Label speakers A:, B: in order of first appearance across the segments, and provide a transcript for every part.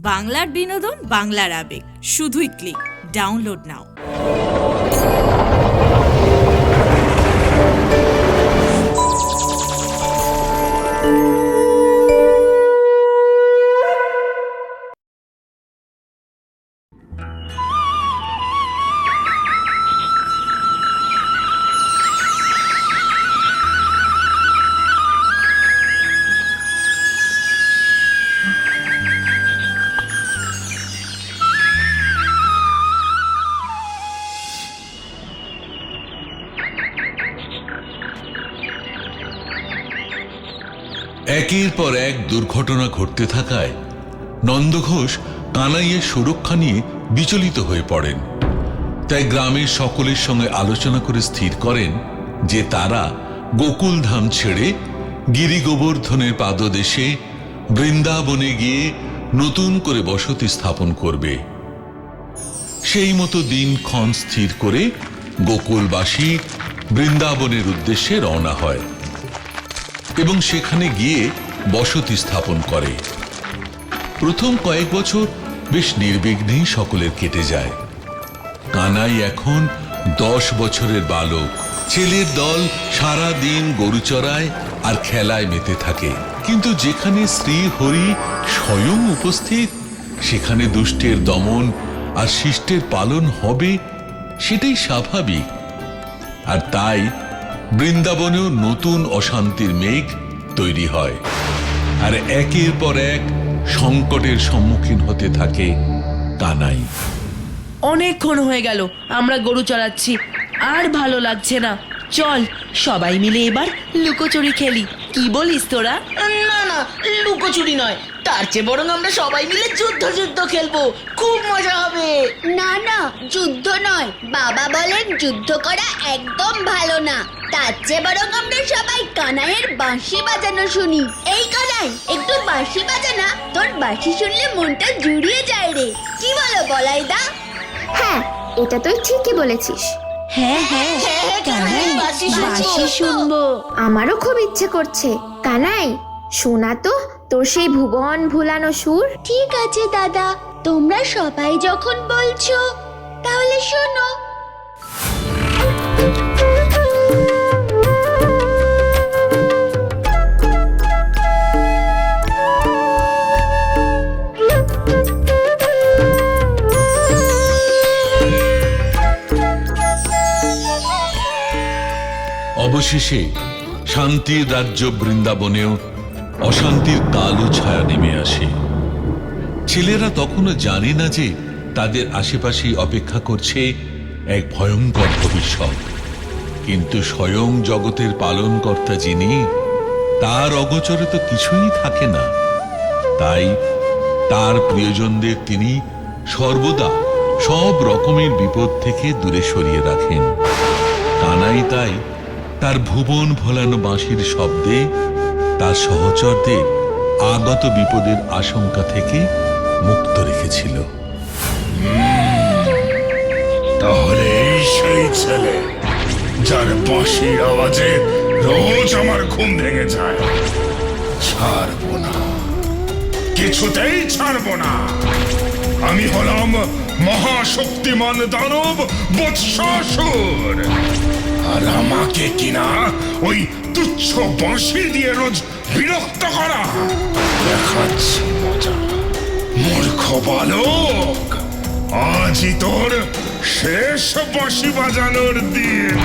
A: বাংলার বিনোদন, বাংলার আবেগ, শুধুই ক্লিক ডাউনলোড নাও।
B: একের পর এক দুর্ঘটনা ঘটতে থাকায় নন্দঘোষ কানাইয়ের সুরক্ষা নিয়ে বিচলিত হয়ে পড়েন। তাই গ্রামের সকলের সঙ্গে আলোচনা করে স্থির করেন যে তারা গোকুলধাম ছেড়ে গিরি গোবর্ধনের পাদদেশে বৃন্দাবনে গিয়ে নতুন করে বসতি স্থাপন করবে। সেই মতো দিনক্ষণ স্থির করে গোকুলবাসী বৃন্দাবনের উদ্দেশ্যে রওনা হয় এবং সেখানে গিয়ে বসতি স্থাপন করে। প্রথম কয়েক বছর বেশ নির্বিঘ্নেই সকলের কেটে যায়। কানাই এখন 10 বছরের বালক। ছেলের দল সারা দিন গরু চড়ায় আর খেলায় মেতে থাকে, কিন্তু যেখানে শ্রী হরি স্বয়ং উপস্থিত সেখানে দুষ্টের দমন আর শিষ্টের পালন হবে, সেটাই স্বাভাবিক। আর তাই বৃন্দাবনেও নতুন অশান্তির মেঘ তৈরি হয় আর একের পর এক সংকটের সম্মুখীন হতে থাকে কানাই।
C: অনেকক্ষণ হয়ে গেল আমরা গরু চড়াচ্ছি, আর ভালো লাগছে না। চল সবাই মিলে এবার লুকোচুরি খেলি, কি বলিস তোরা?
D: না না, লুকোচুরি নয়, তার চেয়ে বরং আমরা সবাই মিলে যুদ্ধ খেলবো, খুব মজা হবে।
E: না না, যুদ্ধ নয়, বাবা বলেন যুদ্ধ করা একদম ভালো না। তার চেয়ে বরং আমরা সবাই কানাইয়ের বাঁশি বাজানো শুনি। এই কানাই, একটু বাঁশি বাজানা, তোর বাঁশি শুনলে মনটা জুড়িয়ে যায় রে। কি বলো বলাইদা?
F: হ্যাঁ, এটা তুই ঠিকই বলেছিস।
C: হ্যাঁ হ্যাঁ, কানাই, বাঁশি শুনবো।
F: আমারও খুব ইচ্ছে করছে। কানাই, শোনা তো তোর সেই ভুবন ভুলানো সুর।
E: ঠিক আছে দাদা, তোমরা সবাই যখন বলছো তাহলে শোনো।
B: অবশেষে শান্তির রাজ্য বৃন্দাবনেও অশান্তির কালো ছায়া নেমে আসে। ছেলেরা তখনও জানে না যে তাদের আশেপাশেই অপেক্ষা করছে এক ভয়ঙ্কর ভবিষ্যৎ। কিন্তু স্বয়ং জগতের পালনকর্তা যিনি, তার অগোচরে তো কিছুই থাকে না। তাই তার প্রিয়জনদের তিনি সর্বদা সব রকমের বিপদ থেকে দূরে সরিয়ে রাখেন। কানাই তাই তার ভুবন ভোলানো বাঁশির শব্দে তার সহচরদের আগত বিপদের আশঙ্কা থেকে মুক্ত রেখেছিল।
G: তাহলে এই সেই ছেলে যার বাঁশির আওয়াজে রোজ আমার ঘুম ভেঙে যায়। ছাড়বো না, কিছুতেই ছাড়বো না। আমি হলাম মহাশক্তিমান দানব বৎসাসুর, আর আমাকে কিনা ওই তুচ্ছ বাঁশি দিয়ে রোজ বিরক্ত করা। দেখাচ্ছি মজা, মূর্খ বালক। আজই তোর শেষ বাঁশি বাজানোর দিন।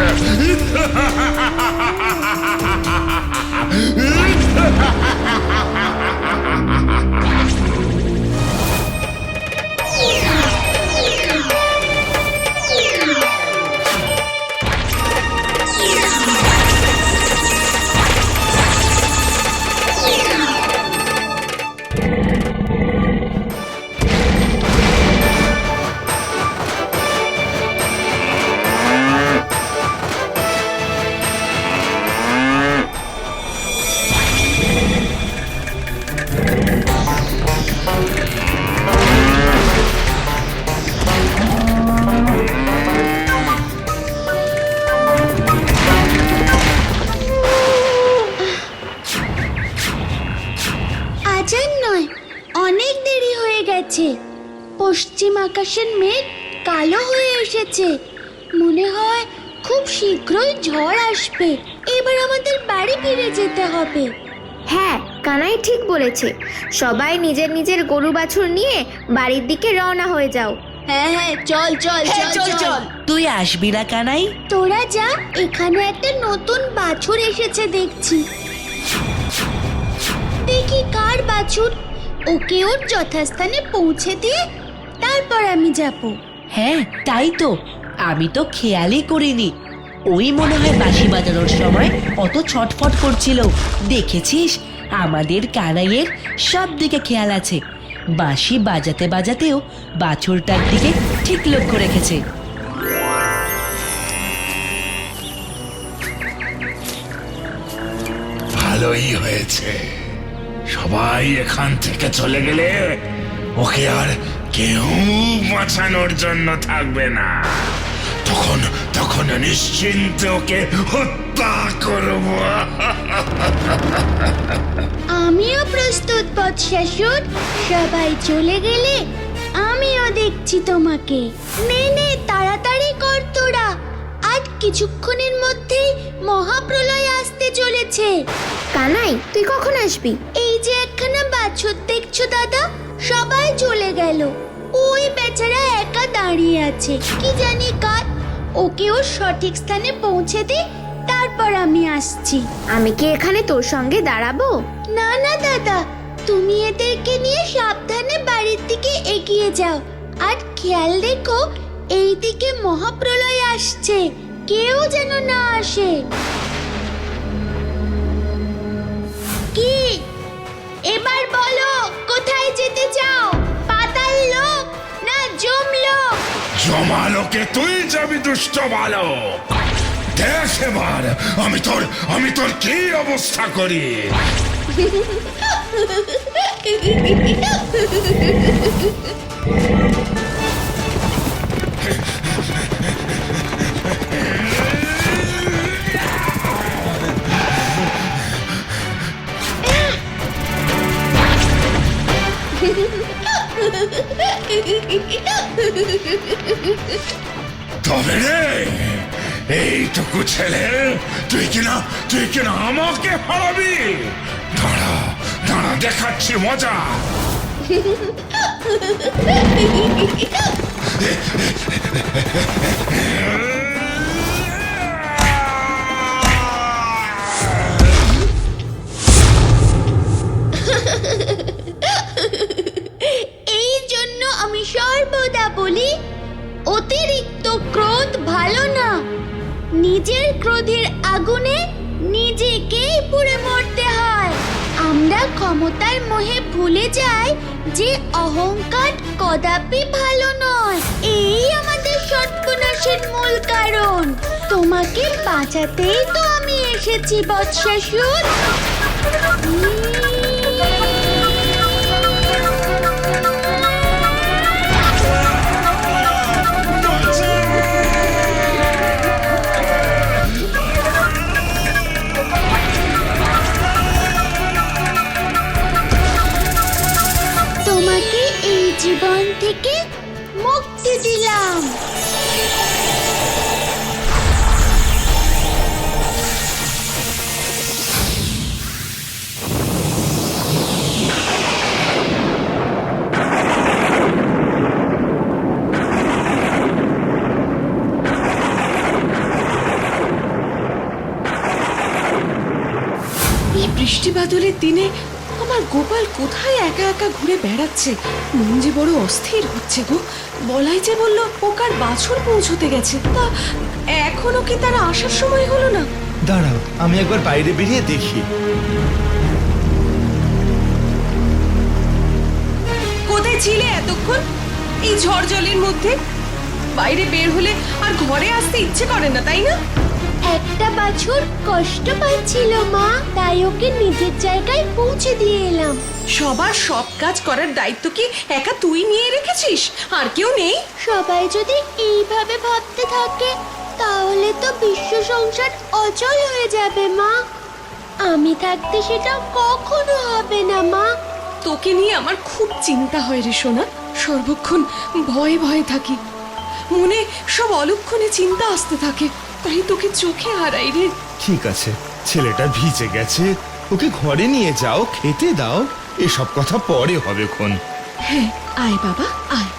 E: গেছে। পশ্চিম আকাশের মেঘ কালো হয়ে এসেছে। মনে হয় খুব শীঘ্রই ঝড় আসবে। এবার আমাদের বাড়ি ফিরে যেতে হবে।
F: হ্যাঁ, কানাই ঠিক বলেছে। সবাই নিজের নিজের গরু বাছুর নিয়ে বাড়ির দিকে রওনা হয়ে যাও।
E: হ্যাঁ হ্যাঁ, চল চল
C: হ্যাঁ,
E: চল চল।
C: তুই আসবি না কানাই?
E: তোরা যা, এখানে একটা নতুন বাছুর এসেছে দেখছি। দেখি কার বাছুর। ওকে ওর যথাস্থানে পৌঁছে দিয়ে তারপর আমি যাব।
C: হ্যাঁ তাই তো, আমি তো খেয়ালই করিনি। ওই মনে হয় বাঁশি বাজানোর সময় অত ছটফট করছিল। দেখেছিস, আমাদের কানাইয়ের সব দিকে খেয়াল আছে। বাঁশি বাজাতে বাজাতেও বাছুরটার দিকে ঠিক লক্ষ্য রেখেছে।
G: ভালোই হয়েছে, সবাই এখান থেকে চলে গেলে ওকে আর কেউ বাঁচানোর জন্য থাকবে না। তখন তখন নিশ্চিন্তে ওকে হত্যা করব।
E: আমিও প্রস্তুত বৎসাসুর। সবাই চলে গেলে আমিও দেখছি তোমাকে। নে নে, তাড়াতাড়ি কর তোরা। আর কিছুক্ষণের মধ্যেই মহাপ্রলয় আসতে চলেছে।
F: কানাই, তুই কখন আসবি?
E: এই যে একখানা বাছুর দেখছো দাদা, সবাই চলে গেল। ওই বেচারা একা দাঁড়িয়ে আছে, কি জানি কার। ওকে ওর সঠিক স্থানে পৌঁছে দে, তারপর আমি আসছি।
F: আমি কি এখানে তোর সঙ্গে দাঁড়াবো?
E: না না দাদা, তুমি এদেরকে নিয়ে সাবধানে বাড়ির দিকে এগিয়ে যাও। আর খেয়াল রেখো, এই দিকে মহাপ্রলয় আসছে, কেউ যেন না আসে। কি এবার বলো, কোথায় যেতে চাও? পাতাল লোক না জমলোক?
G: জমালোকে তুই যাবি দুষ্ট বালক। দেখ এবার আমি তোর কি অবস্থা করি। তবে রে, এইটুকু ছেলে তুই কিনা আমাকে হারাবি? দাঁড়া দাঁড়া, দেখাচ্ছি মজা।
E: এই জন্য আমি সর্বদা বলি, অতিরিক্ত ক্রোধ ভালো না। নিজের ক্রোধের আগুনে নিজেকেই পুড়ে মরতে হয়। আমরা ক্ষমতার মোহে ভুলে যাই যে অহংকার কদাপি ভালো নয়। এই আমাদের সর্বনাশের মূল কারণ। তোমাকে বাঁচাতেই তো আমি এসেছি বৎসাসুর। তোমাকে এই জীবন থেকে মুক্তি দিলাম।
H: এই বৃষ্টি বাদলের দিনে আমার গোপাল কোথায় একা একা ঘুরে বেড়াচ্ছে? মন যে বড় অস্থির হচ্ছে গো। বলাই যে বলল পোকার বাছুর পৌঁছতে গেছে, তা এখনো কি তারা আসার সময় হলো না?
I: দাঁড়াও, আমি একবার বাইরে বেরিয়ে দেখি।
H: কোথায় ছিলে এতক্ষণ এই ঝড় জলের মধ্যে? বাইরে বের হলে আর ঘরে আসতে ইচ্ছে করে না, তাই না?
E: একটা বাছুর কষ্ট পাচ্ছিল মা, তাই ওকে নিজের জায়গায় পৌঁছে দিয়ে এলাম।
H: সবার সব কাজ করার দায়িত্ব কি একা তুই নিয়ে রেখেছিস? আর কেউ নেই?
E: সবাই যদি এইভাবে ভাবতে থাকে তাহলে তো বিশ্ব সংসার অচল হয়ে যাবে মা। আমি থাকতে সেটা কখনো হবে না মা।
H: তোকে নিয়ে আমার খুব চিন্তা হয় রে সোনা। সর্বক্ষণ ভয়ে ভয়ে থাকি, মনে সব অলক্ষণে চিন্তা আসতে থাকে, তাই তোকে চোখে হারাই রে।
I: ঠিক আছে, ছেলেটা ভিজে গেছে, ওকে ঘরে নিয়ে যাও, খেতে দাও, এসব কথা পরে হবে খন।
H: হ্যাঁ, আয় বাবা আয়।